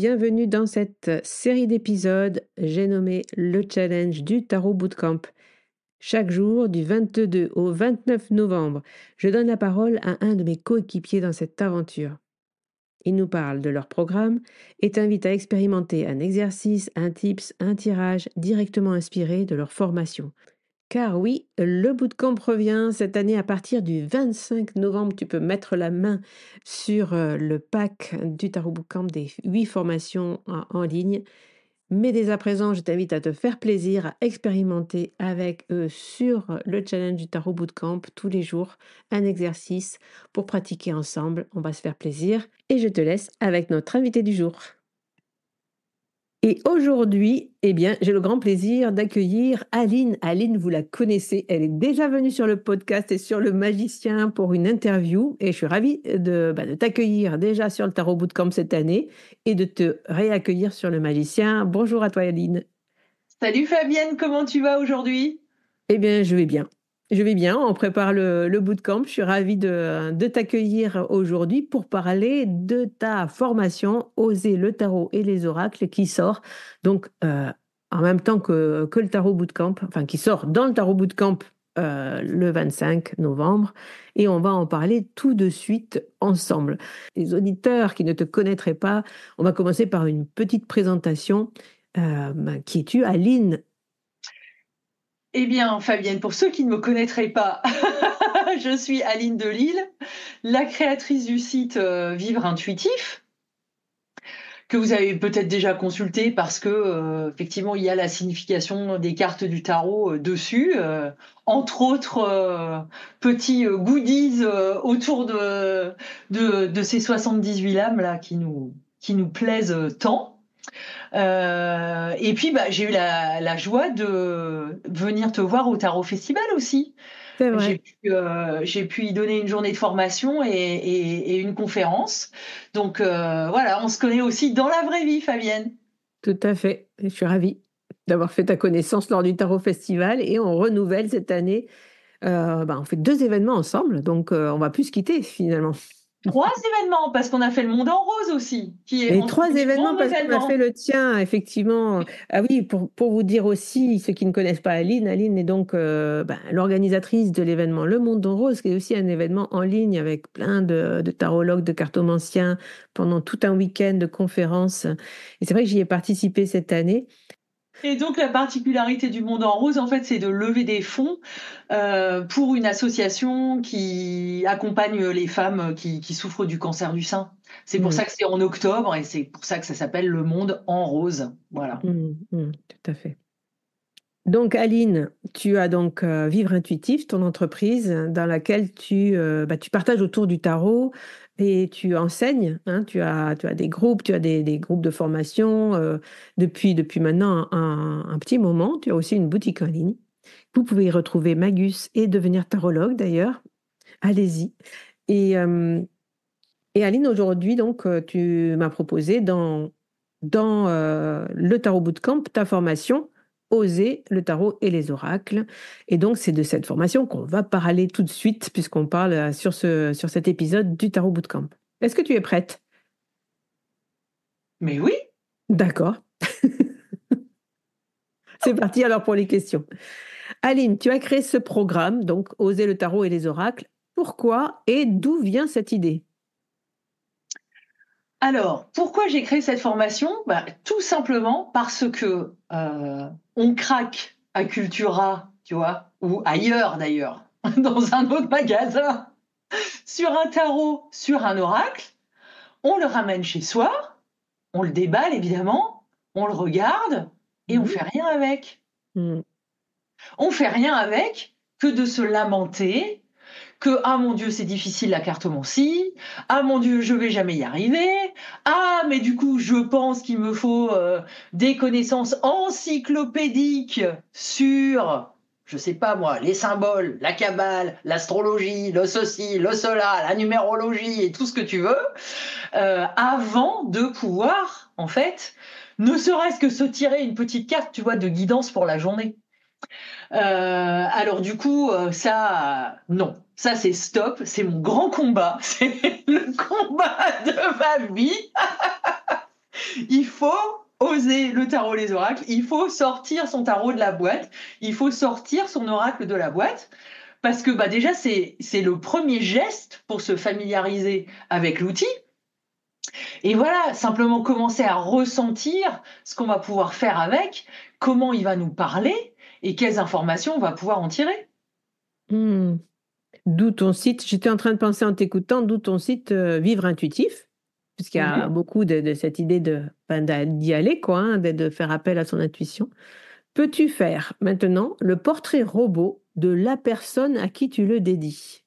bienvenue dans cette série d'épisodes, j'ai nommé le challenge du Tarot Bootcamp. Chaque jour, du 22 au 29 novembre, je donne la parole à un de mes coéquipiers dans cette aventure. Ils nous parlent de leur programme et t'invitent à expérimenter un exercice, un tips, un tirage directement inspiré de leur formation. Car oui, le bootcamp revient cette année à partir du 25 novembre. Tu peux mettre la main sur le pack du Tarot Bootcamp des 8 formations en ligne. Mais dès à présent, je t'invite à te faire plaisir, à expérimenter avec eux sur le challenge du Tarot Bootcamp tous les jours, un exercice pour pratiquer ensemble. On va se faire plaisir et je te laisse avec notre invité du jour. Et aujourd'hui, j'ai le grand plaisir d'accueillir Aline. Aline, vous la connaissez, elle est déjà venue sur le podcast et sur le Magicien pour une interview. Et je suis ravie de t'accueillir déjà sur le Tarot Bootcamp cette année et de te réaccueillir sur le Magicien. Bonjour à toi, Aline. Salut Fabienne, comment tu vas aujourd'hui? Eh bien, je vais bien. Je vais bien, on prépare le bootcamp. Je suis ravie de t'accueillir aujourd'hui pour parler de ta formation Oser le tarot et les oracles qui sort donc en même temps que le Tarot Bootcamp, enfin qui sort dans le Tarot Bootcamp le 25 novembre et on va en parler tout de suite ensemble. Les auditeurs qui ne te connaîtraient pas, on va commencer par une petite présentation. Qui es-tu, Aline? Eh bien Fabienne, pour ceux qui ne me connaîtraient pas, je suis Aline Delille, la créatrice du site Vivre Intuitif, que vous avez peut-être déjà consulté parce que effectivement il y a la signification des cartes du tarot dessus, entre autres petits goodies autour de ces 78 lames là qui nous plaisent tant. Et puis j'ai eu la joie de venir te voir au Tarot Festival aussi. C'est vrai. J'ai pu y donner une journée de formation et une conférence. Donc voilà, on se connaît aussi dans la vraie vie, Fabienne. Tout à fait. Je suis ravie d'avoir fait ta connaissance lors du Tarot Festival et on renouvelle cette année. On fait 2 événements ensemble, donc on va plus se quitter finalement. 3 événements, parce qu'on a fait le Monde en Rose aussi, qui est Et entre 3 guillemets événements mon parce qu'on a fait événement. le tien, effectivement. Ah oui, pour vous dire aussi, ceux qui ne connaissent pas Aline, Aline est donc l'organisatrice de l'événement Le Monde en Rose, qui est aussi un événement en ligne avec plein de tarologues, de cartomanciens pendant tout un week-end de conférences. Et c'est vrai que j'y ai participé cette année. Et donc la particularité du Monde en Rose, en fait, c'est de lever des fonds pour une association qui accompagne les femmes qui souffrent du cancer du sein. C'est pour ça que c'est en octobre et c'est pour ça que ça s'appelle Le Monde en Rose. Voilà. Tout à fait. Donc Aline, tu as donc Vivre Intuitif, ton entreprise dans laquelle tu partages autour du tarot et tu enseignes. Hein, tu as des groupes, tu as des groupes de formation depuis maintenant un petit moment. Tu as aussi une boutique en ligne. Vous pouvez y retrouver Magus et devenir tarologue d'ailleurs. Allez-y. Et Aline, aujourd'hui, donc, tu m'as proposé dans le Tarot Bootcamp ta formation Oser le tarot et les oracles. Et donc, c'est de cette formation qu'on va parler tout de suite, puisqu'on parle sur cet épisode du Tarot Bootcamp. Est-ce que tu es prête? Mais oui. D'accord. C'est parti alors pour les questions. Aline, tu as créé ce programme, donc Oser le tarot et les oracles. Pourquoi et d'où vient cette idée? Alors, pourquoi j'ai créé cette formation? Tout simplement parce que on craque à Cultura, tu vois, ou ailleurs d'ailleurs, dans un autre magasin, sur un tarot, sur un oracle, on le ramène chez soi, on le déballe évidemment, on le regarde et on fait rien avec. On fait rien avec que de se lamenter, que ah mon Dieu c'est difficile la cartomancie, ah mon Dieu je vais jamais y arriver, ah mais du coup je pense qu'il me faut des connaissances encyclopédiques sur je sais pas moi les symboles, la cabale, l'astrologie, le ceci, le cela, la numérologie et tout ce que tu veux avant de pouvoir en fait ne serait-ce que se tirer une petite carte tu vois de guidance pour la journée. Alors du coup, non. Ça, c'est stop. C'est mon grand combat. C'est le combat de ma vie. Il faut oser le tarot, les oracles. Il faut sortir son tarot de la boîte. Il faut sortir son oracle de la boîte. Parce que bah, déjà, c'est le premier geste pour se familiariser avec l'outil. Et voilà, simplement commencer à ressentir ce qu'on va pouvoir faire avec, comment il va nous parler et quelles informations on va pouvoir en tirer. Hmm. D'où ton site, j'étais en train de penser en t'écoutant, d'où ton site Vivre Intuitif, puisqu'il y a Mhm. beaucoup de cette idée d'y aller, quoi, hein, de faire appel à son intuition. Peux-tu faire maintenant le portrait robot de la personne à qui tu le dédies?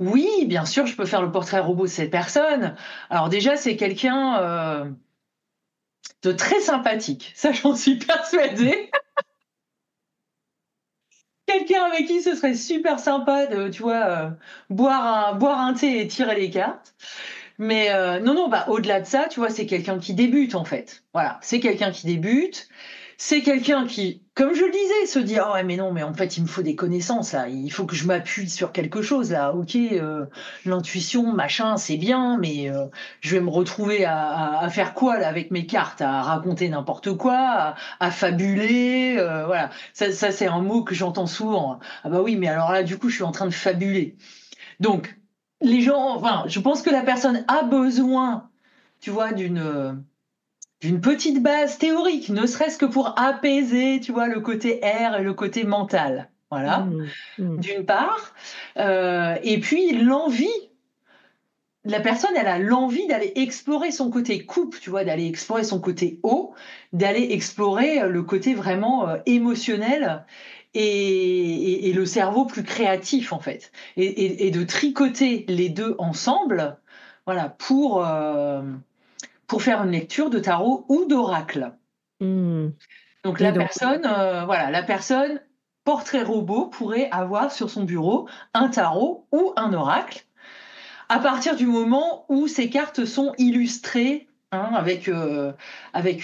Oui, bien sûr, je peux faire le portrait robot de cette personne. Alors déjà, c'est quelqu'un de très sympathique, ça j'en suis persuadée. Quelqu'un avec qui ce serait super sympa de, tu vois, boire un thé et tirer les cartes. Mais non, non, bah, au-delà de ça, tu vois, c'est quelqu'un qui débute, en fait. Voilà, c'est quelqu'un qui débute. C'est quelqu'un qui, comme je le disais, se dit: «Ah ouais, mais non, mais en fait, il me faut des connaissances, là. Il faut que je m'appuie sur quelque chose, là. OK, l'intuition, machin, c'est bien, mais je vais me retrouver à faire quoi, là, avec mes cartes? À raconter n'importe quoi, à fabuler?» Voilà. Ça, c'est un mot que j'entends souvent. «Ah bah oui, mais alors là, du coup, je suis en train de fabuler». Donc, les gens, enfin, je pense que la personne a besoin, tu vois, d'une petite base théorique, ne serait-ce que pour apaiser, tu vois, le côté air et le côté mental. Voilà, Hmm, hmm. d'une part. Et puis l'envie, la personne, elle a l'envie d'aller explorer son côté coupe, tu vois, d'aller explorer son côté haut, d'aller explorer le côté vraiment émotionnel et le cerveau plus créatif, en fait. Et de tricoter les deux ensemble, voilà, pour faire une lecture de tarot ou d'oracle. Hmm. Donc Oui, la donc, personne, voilà, la personne portrait robot pourrait avoir sur son bureau un tarot ou un oracle à partir du moment où ces cartes sont illustrées, hein, avec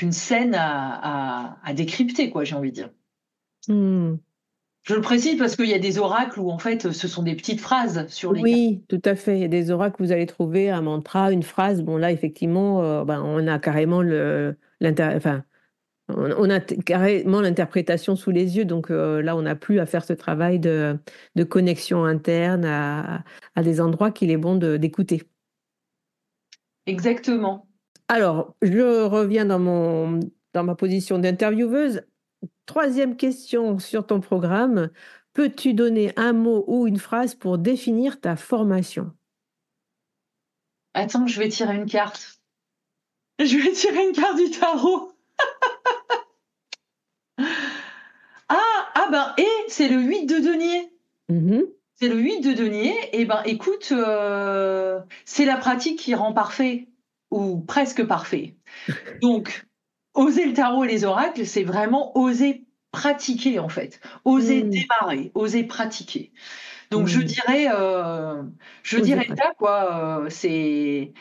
une scène à décrypter, quoi, j'ai envie de dire. hmm. Je le précise parce qu'il y a des oracles où en fait ce sont des petites phrases sur les cartes. Oui, tout à fait. Il y a des oracles, vous allez trouver un mantra, une phrase. Bon, là, effectivement, ben, on a carrément enfin, on a carrément l'interprétation sous les yeux. Donc là, on n'a plus à faire ce travail de connexion interne à des endroits qu'il est bon d'écouter. Exactement. Alors, je reviens dans ma position d'intervieweuse. Troisième question sur ton programme. Peux-tu donner un mot ou une phrase pour définir ta formation? Attends, je vais tirer une carte. Je vais tirer une carte du tarot. Ah ben, et c'est le 8 de denier. Mhm. C'est le 8 de denier. Et ben, écoute, c'est la pratique qui rend parfait, ou presque parfait. Donc, oser le tarot et les oracles, c'est vraiment oser pratiquer, en fait. Oser Mm, démarrer, oser pratiquer. Donc, mm. je Oser dirais pratique. ça, quoi. C'est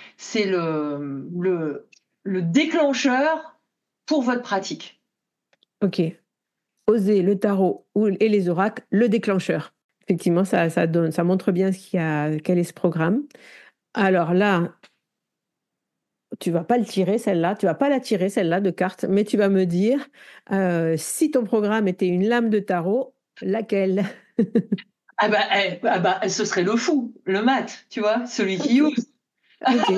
le déclencheur pour votre pratique. Ok. Oser le tarot et les oracles, le déclencheur. Effectivement, ça montre bien quel est ce programme. Alors là, tu vas pas le tirer, celle-là, tu vas pas la tirer, celle-là, de carte, mais tu vas me dire si ton programme était une lame de tarot, laquelle? Ah bah, ce serait le fou, le mat, tu vois, celui qui Ok, ose. ok,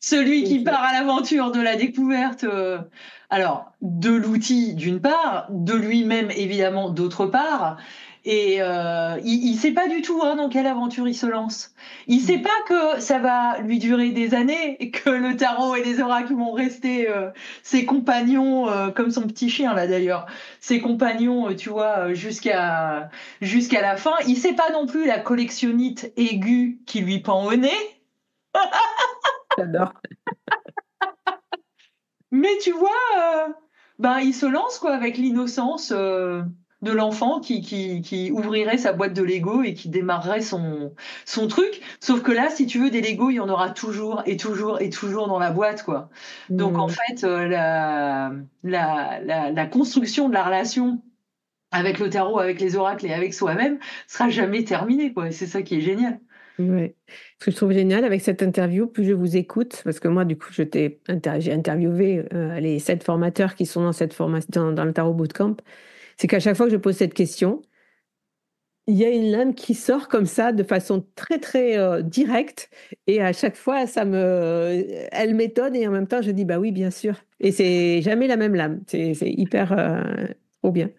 Celui qui ok. part à l'aventure de la découverte, alors de l'outil d'une part, de lui-même évidemment d'autre part, et il sait pas du tout, hein, dans quelle aventure il se lance. Il sait Mm. pas que ça va lui durer des années et que le tarot et les oracles vont rester, ses compagnons, comme son petit chien là d'ailleurs, ses compagnons, tu vois, jusqu'à la fin. Il sait pas non plus la collectionnite aiguë qui lui pend au nez. J'adore. Mais tu vois, ben, il se lance quoi avec l'innocence de l'enfant qui ouvrirait sa boîte de Lego et qui démarrerait son truc. Sauf que là, si tu veux des Lego, il y en aura toujours et toujours et toujours dans la boîte, quoi. Donc en Mm. fait, la construction de la relation avec le tarot, avec les oracles et avec soi-même sera jamais terminée, quoi. Et c'est ça qui est génial. Ouais. Ce que je trouve génial avec cette interview, plus je vous écoute, parce que moi, du coup, j'ai interviewé les 7 formateurs qui sont dans cette formation, dans le Tarot Bootcamp, c'est qu'à chaque fois que je pose cette question, il y a une lame qui sort comme ça de façon très, très directe. Et à chaque fois, elle m'étonne et en même temps, je dis, bah oui, bien sûr. Et c'est jamais la même lame. C'est hyper trop bien.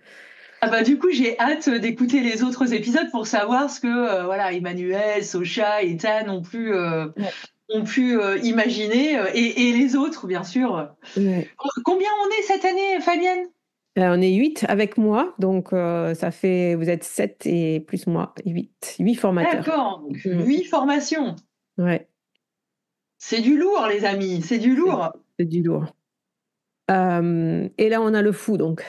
Ah bah du coup, j'ai hâte d'écouter les autres épisodes pour savoir ce que voilà, Emmanuel, Socha et Tan Ouais. ont pu imaginer et les autres, bien sûr. Ouais. Combien on est cette année, Fabienne? On est 8 avec moi, donc ça fait, vous êtes 7 et plus moi, 8 formateurs. D'accord, donc Mm. 8 formations. Ouais, C'est du lourd, les amis, c'est du c'est lourd. c'est du lourd. Et là, on a le fou, donc.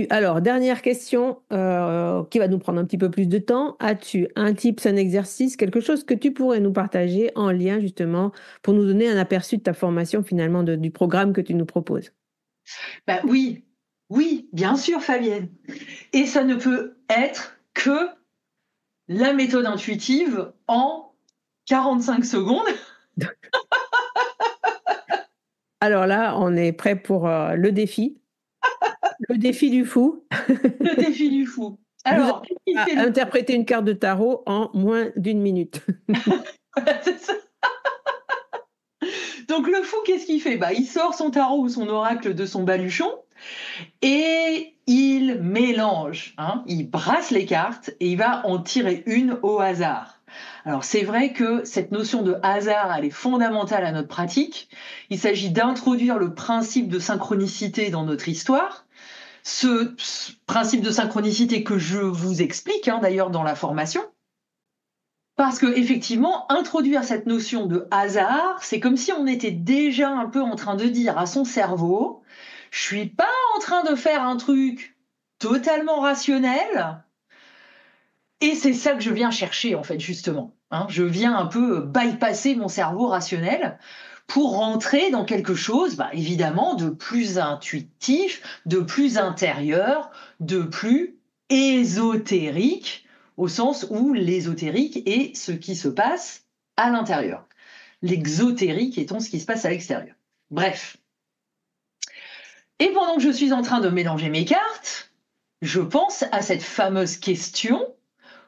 Alors, dernière question qui va nous prendre un petit peu plus de temps. As-tu un tips, un exercice, quelque chose que tu pourrais nous partager en lien justement pour nous donner un aperçu de ta formation finalement, du programme que tu nous proposes? Bah oui, oui, bien sûr, Fabienne. Et ça ne peut être que la méthode intuitive en 45 secondes. Alors là, on est prêt pour le défi du fou. Le défi du fou. Vous avez Alors, qu'est-ce qu'il à fait le fou? interpréter une carte de tarot en moins d'une minute. C'est ça. Donc le fou, qu'est-ce qu'il fait? Bah, il sort son tarot ou son oracle de son baluchon et il mélange, hein. Il brasse les cartes et il va en tirer une au hasard. Alors c'est vrai que cette notion de hasard, elle est fondamentale à notre pratique. Il s'agit d'introduire le principe de synchronicité dans notre histoire. Ce principe de synchronicité que je vous explique d'ailleurs dans la formation. Parce que effectivement, introduire cette notion de hasard, c'est comme si on était déjà un peu en train de dire à son cerveau, je suis pas en train de faire un truc totalement rationnel, et c'est ça que je viens chercher en fait justement. Je viens un peu bypasser mon cerveau rationnel pour rentrer dans quelque chose, évidemment, de plus intuitif, de plus intérieur, de plus ésotérique, au sens où l'ésotérique est ce qui se passe à l'intérieur. L'exotérique étant ce qui se passe à l'extérieur. Bref. Et pendant que je suis en train de mélanger mes cartes, je pense à cette fameuse question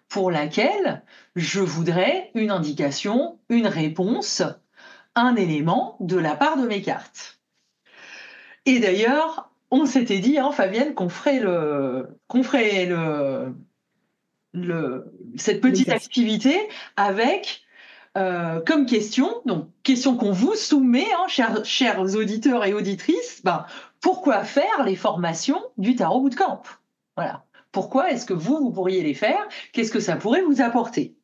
pour laquelle je voudrais une indication, une réponse, un élément de la part de mes cartes. Et d'ailleurs, on s'était dit, Fabienne, qu'on ferait cette petite L'exercice. activité avec comme question, donc question qu'on vous soumet, chers auditeurs et auditrices, pourquoi faire les formations du Tarot Bootcamp? Voilà. Pourquoi est-ce que vous pourriez les faire? Qu'est-ce que ça pourrait vous apporter?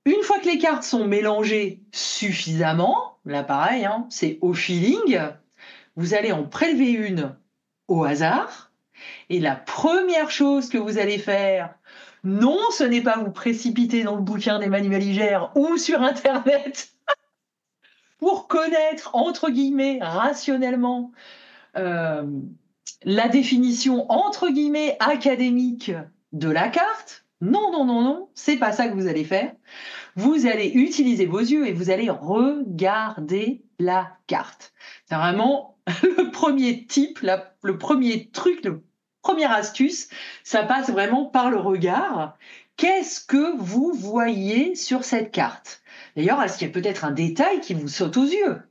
Une fois que les cartes sont mélangées suffisamment, là pareil, c'est au feeling, vous allez en prélever une au hasard, et la première chose que vous allez faire, non, ce n'est pas vous précipiter dans le bouquin d'Emmanuel Iger ou sur Internet pour connaître, entre guillemets, rationnellement, euh, la définition, entre guillemets, académique de la carte. Non, non, non, non, c'est pas ça que vous allez faire. Vous allez utiliser vos yeux et vous allez regarder la carte. C'est vraiment le premier type, le premier truc, le première astuce, ça passe vraiment par le regard. Qu'est-ce que vous voyez sur cette carte? D'ailleurs, est-ce qu'il y a peut-être un détail qui vous saute aux yeux?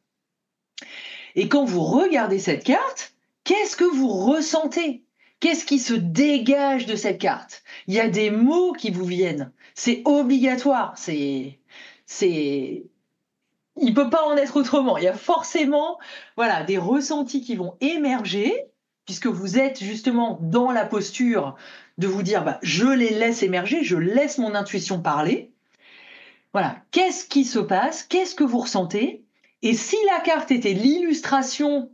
Et quand vous regardez cette carte, qu'est-ce que vous ressentez? Qu'est-ce qui se dégage de cette carte? Il y a des mots qui vous viennent. C'est obligatoire. Il peut pas en être autrement. Il y a forcément, des ressentis qui vont émerger puisque vous êtes justement dans la posture de vous dire, je les laisse émerger, je laisse mon intuition parler. Voilà. Qu'est-ce qui se passe? Qu'est-ce que vous ressentez? Et si la carte était l'illustration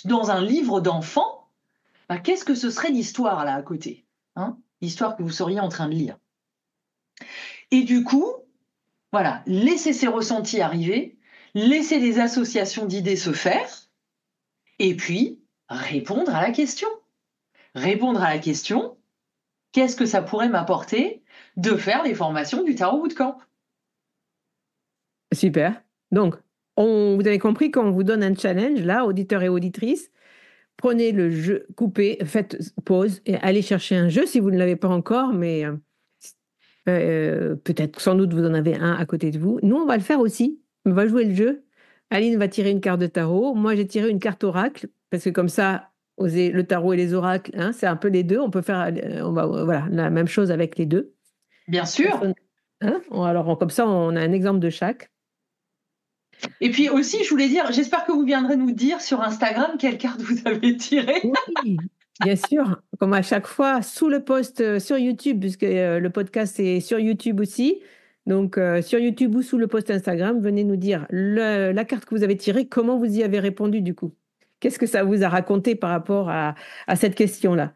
dans un livre d'enfant, qu'est-ce que ce serait l'histoire là à côté? L'histoire que vous seriez en train de lire. Et du coup, laissez ces ressentis arriver, laissez des associations d'idées se faire, et puis répondre à la question. Répondre à la question, qu'est-ce que ça pourrait m'apporter de faire les formations du Tarot Bootcamp. Super. Donc, vous avez compris qu'on vous donne un challenge, là, auditeurs et auditrices. Prenez le jeu, coupez, faites pause et allez chercher un jeu si vous ne l'avez pas encore, mais peut-être, sans doute, vous en avez un à côté de vous. Nous, on va le faire aussi. On va jouer le jeu. Aline va tirer une carte de tarot. Moi, j'ai tiré une carte oracle, parce que comme ça, oser le tarot et les oracles, hein, c'est un peu les deux. On peut faire voilà, la même chose avec les deux. Bien sûr. Hein, alors, comme ça, on a un exemple de chaque. Et puis aussi, je voulais dire, j'espère que vous viendrez nous dire sur Instagram quelle carte vous avez tirée. Oui, bien sûr. Comme à chaque fois, sous le post sur YouTube, puisque le podcast est sur YouTube aussi. Donc, sur YouTube ou sous le post Instagram, venez nous dire la carte que vous avez tirée, comment vous y avez répondu du coup. Qu'est-ce que ça vous a raconté par rapport à cette question-là?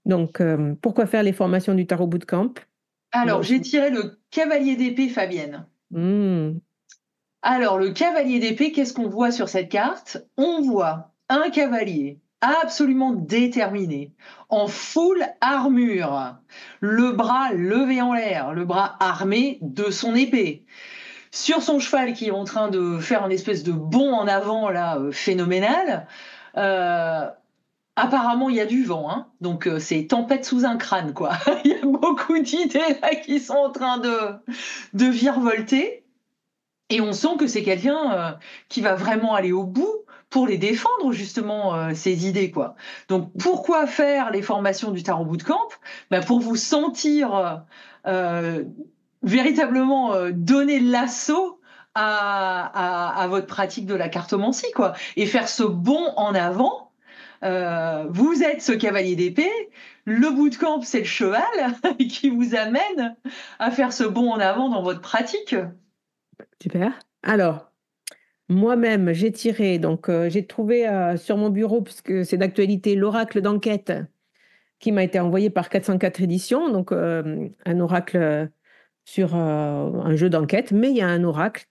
Donc, pourquoi faire les formations du Tarot Bootcamp? Alors, Donc, j'ai tiré le cavalier d'épée, Fabienne. hmm, Alors, le cavalier d'épée, qu'est-ce qu'on voit sur cette carte? On voit un cavalier absolument déterminé, en full armure, le bras levé en l'air, le bras armé de son épée. Sur son cheval qui est en train de faire une espèce de bond en avant là, phénoménal. Apparemment, il y a du vent, hein, donc c'est tempête sous un crâne, quoi. Il y a beaucoup d'idées là qui sont en train de virevolter. Et on sent que c'est quelqu'un qui va vraiment aller au bout pour les défendre, justement, ces idées, quoi. Donc, pourquoi faire les formations du Tarot Bootcamp? Pour vous sentir véritablement donner l'assaut à votre pratique de la cartomancie, quoi. Et faire ce bond en avant. Vous êtes ce cavalier d'épée, le bootcamp, c'est le cheval qui vous amène à faire ce bond en avant dans votre pratique. super. Alors, moi-même, j'ai tiré, donc j'ai trouvé sur mon bureau, puisque c'est d'actualité, l'oracle d'enquête qui m'a été envoyé par 404 éditions, donc un oracle sur un jeu d'enquête, mais il y a un oracle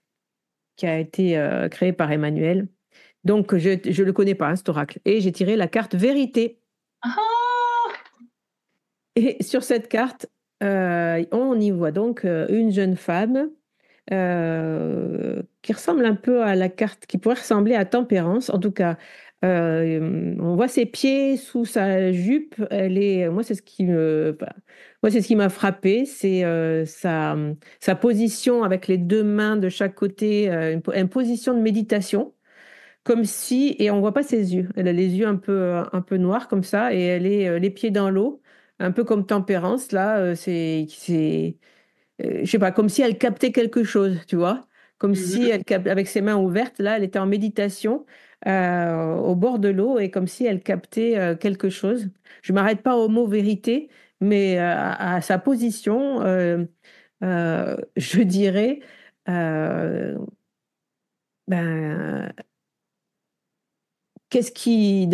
qui a été créé par Emmanuel. Donc, je ne le connais pas, hein, cet oracle. Et j'ai tiré la carte vérité. Ah, Et sur cette carte, on y voit donc une jeune femme qui ressemble un peu à la carte, qui pourrait ressembler à Tempérance. En tout cas, on voit ses pieds sous sa jupe. Moi, c'est ce qui enfin, moi, c'est ce qui m'a frappé, c'est sa position avec les deux mains de chaque côté, une position de méditation, comme si, et on voit pas ses yeux. Elle a les yeux un peu noirs comme ça, et elle est les pieds dans l'eau, un peu comme Tempérance. Là, je sais pas, comme si elle captait quelque chose, tu vois, comme si mhm. avec ses mains ouvertes, là, elle était en méditation au bord de l'eau et comme si elle captait quelque chose. Je m'arrête pas au mot vérité, mais à sa position, je dirais, euh, ben, qu'est-ce qui,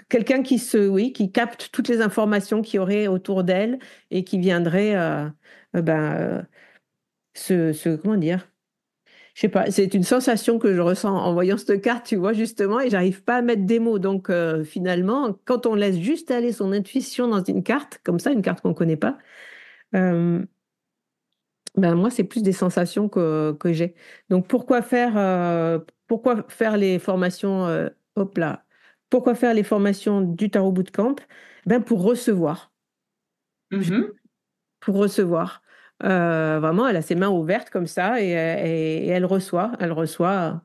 quelqu'un qui oui, qui capte toutes les informations qu'il y aurait autour d'elle et qui viendrait, ben, comment dire? Je sais pas, c'est une sensation que je ressens en voyant cette carte, tu vois, justement, et j'arrive pas à mettre des mots. Donc, finalement, quand on laisse juste aller son intuition dans une carte, comme ça, une carte qu'on connaît pas, euh, ben moi, c'est plus des sensations que j'ai. Donc, pourquoi faire les formations, hop là, pourquoi faire les formations du Tarot Bootcamp? Ben, pour recevoir. Mhm. Pour recevoir. Vraiment, elle a ses mains ouvertes comme ça et elle reçoit. Elle reçoit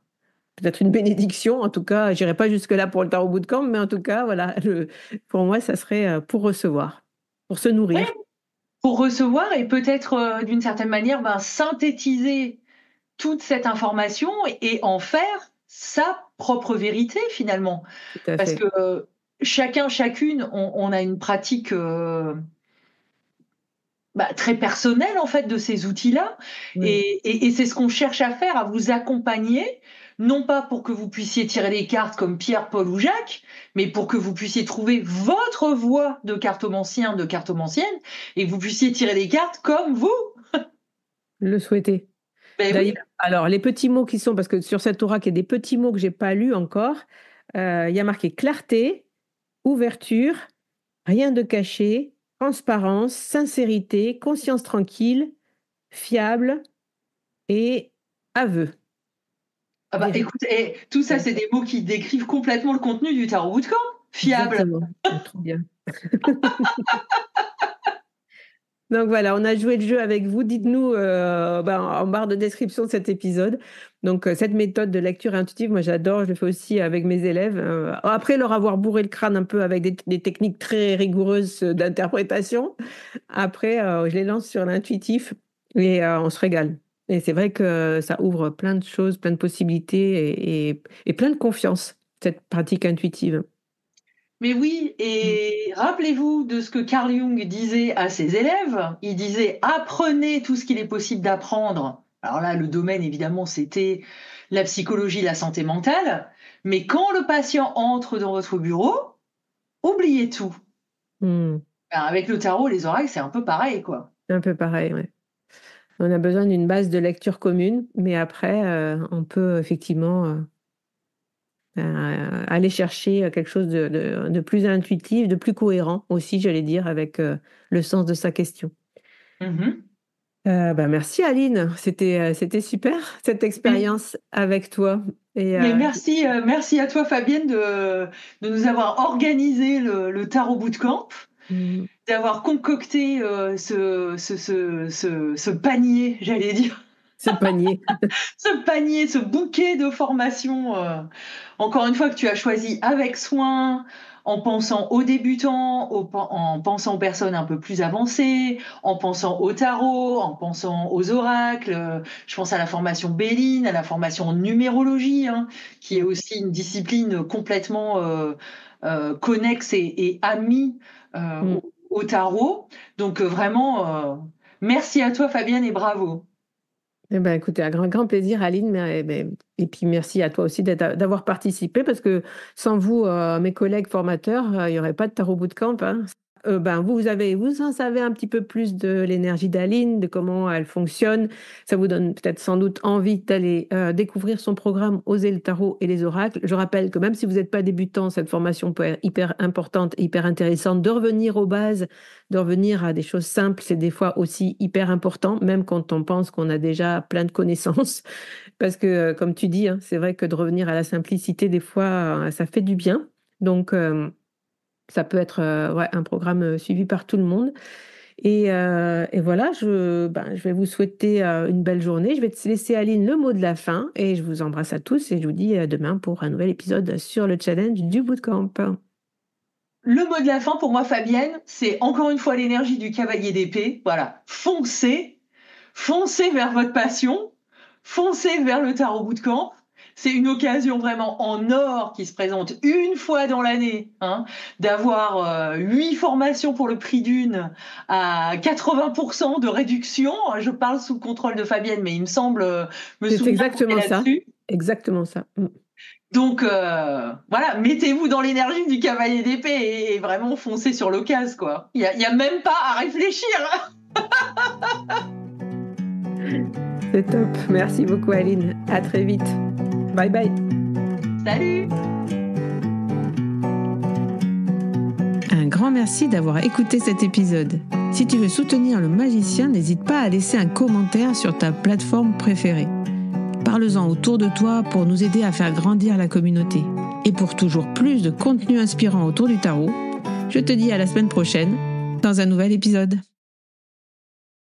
peut-être une bénédiction. En tout cas, j'irai pas jusque-là pour le Tarot Bootcamp, mais en tout cas, voilà, pour moi, ça serait pour recevoir, pour se Ouais, nourrir. pour recevoir et peut-être d'une certaine manière synthétiser toute cette information et en faire sa propre vérité finalement. Tout à Parce fait. que chacun, chacune, on a une pratique très personnelle en fait de ces outils-là. Oui. Et c'est ce qu'on cherche à faire, à vous accompagner, non pas pour que vous puissiez tirer les cartes comme Pierre, Paul ou Jacques, mais pour que vous puissiez trouver votre voie de cartomancien, de cartomancienne, et que vous puissiez tirer les cartes comme vous. Le souhaiter. Ben oui. D'ailleurs, alors, les petits mots qui sont, parce que sur cette oracle, il y a des petits mots que j'ai pas lus encore. Il y a marqué clarté, ouverture, rien de caché, transparence, sincérité, conscience tranquille, fiable et aveu. Ah bah Vérité. écoute, tout ça, c'est des mots qui décrivent complètement le contenu du Tarot Bootcamp. Fiable. Exactement. Trop bien. Donc voilà, on a joué le jeu avec vous. Dites-nous en barre de description de cet épisode. Donc cette méthode de lecture intuitive, moi j'adore, je le fais aussi avec mes élèves. Après leur avoir bourré le crâne un peu avec des techniques très rigoureuses d'interprétation, après je les lance sur l'intuitif et on se régale. Et c'est vrai que ça ouvre plein de choses, plein de possibilités et plein de confiance, cette pratique intuitive. Mais oui, et rappelez-vous de ce que Carl Jung disait à ses élèves. Il disait apprenez tout ce qu'il est possible d'apprendre. Alors là, le domaine, évidemment, c'était la psychologie, la santé mentale. Mais quand le patient entre dans votre bureau, oubliez tout. Hmm. Ben, avec le tarot, les oracles, c'est un peu pareil, quoi. C'est un peu pareil, ouais. On a besoin d'une base de lecture commune, mais après, on peut effectivement aller chercher quelque chose de plus intuitif, de plus cohérent aussi, j'allais dire, avec le sens de sa question. Mhm. Merci Aline, c'était super cette Mais, expérience avec toi. Et, mais merci à toi, Fabienne, de nous avoir organisé le Tarot Bootcamp, mm, d'avoir concocté ce panier, j'allais dire. ce panier. Ce panier, ce bouquet de formations, encore une fois, que tu as choisi avec soin, en pensant aux débutants, en pensant aux personnes un peu plus avancées, en pensant au tarot, en pensant aux oracles. Je pense à la formation Béline, à la formation en numérologie, hein, qui est aussi une discipline complètement connexe et amie Mm. au tarot. Donc vraiment, merci à toi Fabienne et bravo. Eh ben, écoutez, un grand plaisir, Aline. Et puis, merci à toi aussi d'avoir participé parce que sans vous, mes collègues formateurs, il n'y aurait pas de Tarot Bootcamp, hein. Vous en savez un petit peu plus de l'énergie d'Aline, de comment elle fonctionne. Ça vous donne peut-être sans doute envie d'aller découvrir son programme Oser le tarot et les oracles. Je rappelle que même si vous n'êtes pas débutant, cette formation peut être hyper importante, hyper intéressante. De revenir aux bases, de revenir à des choses simples, c'est des fois aussi hyper important, même quand on pense qu'on a déjà plein de connaissances. Parce que, comme tu dis, hein, c'est vrai que de revenir à la simplicité, des fois, ça fait du bien. Donc, ça peut être un programme suivi par tout le monde. Et voilà, je vais vous souhaiter une belle journée. Je vais te laisser, Aline, le mot de la fin. Et je vous embrasse à tous et je vous dis à demain pour un nouvel épisode sur le challenge du bootcamp. Le mot de la fin pour moi, Fabienne, c'est encore une fois l'énergie du cavalier d'épée. Voilà, foncez vers votre passion, foncez vers le tarot bootcamp. C'est une occasion vraiment en or qui se présente une fois dans l'année, hein, d'avoir 8 formations pour le prix d'une à 80% de réduction. Je parle sous le contrôle de Fabienne, mais il me semble me C'est souvenir qu'on est exactement ça. là-dessus. Exactement ça. Mm. Donc voilà, mettez-vous dans l'énergie du cavalier d'épée et vraiment foncez sur l'occasion, quoi. Il y a même pas à réfléchir. C'est top. Merci beaucoup, Aline. À très vite. Bye bye. Salut. Un grand merci d'avoir écouté cet épisode. Si tu veux soutenir le magicien, n'hésite pas à laisser un commentaire sur ta plateforme préférée. Parle-en autour de toi pour nous aider à faire grandir la communauté. Et pour toujours plus de contenu inspirant autour du tarot, je te dis à la semaine prochaine dans un nouvel épisode.